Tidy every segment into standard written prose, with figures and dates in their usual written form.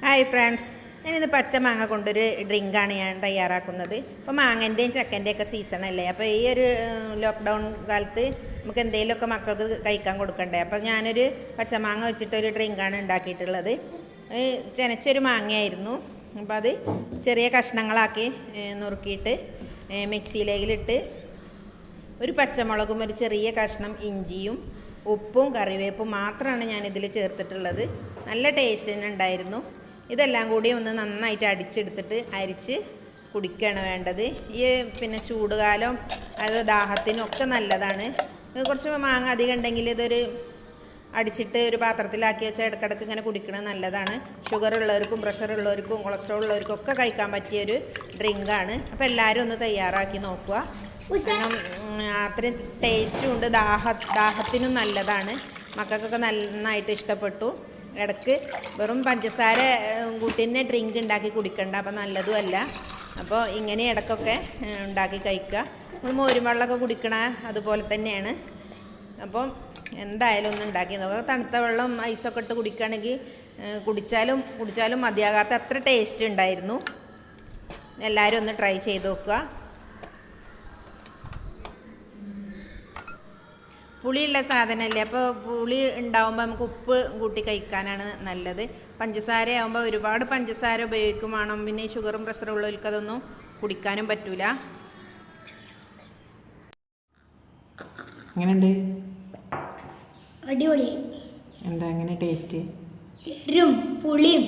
Hi friends, ഞാനിത് പച്ച മാങ്ങ കൊണ്ടൊരു ഡ്രിങ്കാണ് ഞാൻ തയ്യാറാക്കുന്നത്. ഇപ്പോൾ മാങ്ങൻ്റെയും ചക്കൻ്റെയൊക്കെ സീസണല്ലേ. അപ്പോൾ ഈ ഒരു ലോക്ക്ഡൗൺ കാലത്ത് നമുക്ക് എന്തെങ്കിലുമൊക്കെ മക്കൾക്ക് കഴിക്കാൻ കൊടുക്കണ്ടേ. അപ്പോൾ ഞാനൊരു പച്ചമാങ്ങ വെച്ചിട്ടൊരു ഡ്രിങ്കാണ് ഉണ്ടാക്കിയിട്ടുള്ളത്. ചെനച്ചൊരു മാങ്ങയായിരുന്നു. അപ്പോൾ അത് ചെറിയ കഷ്ണങ്ങളാക്കി നുറുക്കിയിട്ട് മിക്സിയിലേക്കിലിട്ട് ഒരു പച്ചമുളകും ഒരു ചെറിയ കഷ്ണം ഇഞ്ചിയും ഉപ്പും കറിവേപ്പും മാത്രമാണ് ഞാനിതിൽ ചേർത്തിട്ടുള്ളത്. നല്ല ടേസ്റ്റ് തന്നെ ഉണ്ടായിരുന്നു. ഇതെല്ലാം കൂടി ഒന്ന് നന്നായിട്ട് അടിച്ചെടുത്തിട്ട് അരിച്ച് കുടിക്കുകയാണ് വേണ്ടത്. ഈ പിന്നെ ചൂടുകാലം അത് ദാഹത്തിനൊക്കെ നല്ലതാണ്. കുറച്ച് മാങ്ങ അധികം ഉണ്ടെങ്കിൽ ഇതൊരു അടിച്ചിട്ട് ഒരു പാത്രത്തിലാക്കി വെച്ചാൽ ഇടയ്ക്കിടയ്ക്ക് ഇങ്ങനെ കുടിക്കണത് നല്ലതാണ്. ഷുഗർ ഉള്ളവർക്കും പ്രഷർ ഉള്ളവർക്കും കൊളസ്ട്രോൾ ഉള്ളവർക്കും ഒക്കെ കഴിക്കാൻ പറ്റിയൊരു ഡ്രിങ്കാണ്. അപ്പോൾ എല്ലാവരും ഒന്ന് തയ്യാറാക്കി നോക്കുക. കാരണം അത്രയും ടേസ്റ്റും ഉണ്ട്, ദാഹത്തിനും നല്ലതാണ്. മക്കൾക്കൊക്കെ നന്നായിട്ട് ഇഷ്ടപ്പെട്ടു. ഇടയ്ക്ക് വെറും പഞ്ചസാര കൂട്ടിനെ ഡ്രിങ്ക് ഉണ്ടാക്കി കുടിക്കണ്ട, അപ്പോൾ നല്ലതുമല്ല. അപ്പോൾ ഇങ്ങനെ ഇടയ്ക്കൊക്കെ ഉണ്ടാക്കി കഴിക്കുക. നമ്മൾ മോരും വെള്ളമൊക്കെ കുടിക്കണ അതുപോലെ തന്നെയാണ്. അപ്പോൾ എന്തായാലും ഒന്ന് ഉണ്ടാക്കി നോക്കുക. തണുത്ത വെള്ളം ഐസൊക്കെ ഇട്ട് കുടിക്കുകയാണെങ്കിൽ കുടിച്ചാലും മതിയാകാത്ത അത്ര ടേസ്റ്റ് ഉണ്ടായിരുന്നു. എല്ലാവരും ഒന്ന് ട്രൈ ചെയ്ത് നോക്കുക. പുളിയുള്ള സാധനമല്ലേ, അപ്പോൾ പുളി ഉണ്ടാവുമ്പോൾ നമുക്ക് ഉപ്പ് കൂട്ടി കഴിക്കാനാണ് നല്ലത്. പഞ്ചസാര ആകുമ്പോൾ ഒരുപാട് പഞ്ചസാര ഉപയോഗിക്കും വേണം. പിന്നെ ഷുഗറും പ്രഷറും ഉള്ളവർക്ക് അതൊന്നും കുടിക്കാനും പറ്റൂല. എങ്ങനെയുണ്ട്? അടിപൊളി. എന്താ എങ്ങനെ ടേസ്റ്റ്? എരും പുളിയും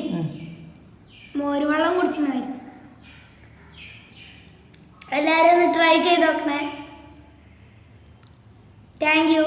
മോരുവെള്ളം കുടിച്ചിട്ടുണ്ടായിരുന്നു. എല്ലാവരും ഒന്ന് ട്രൈ ചെയ്ത് നോക്കണേ. Thank you.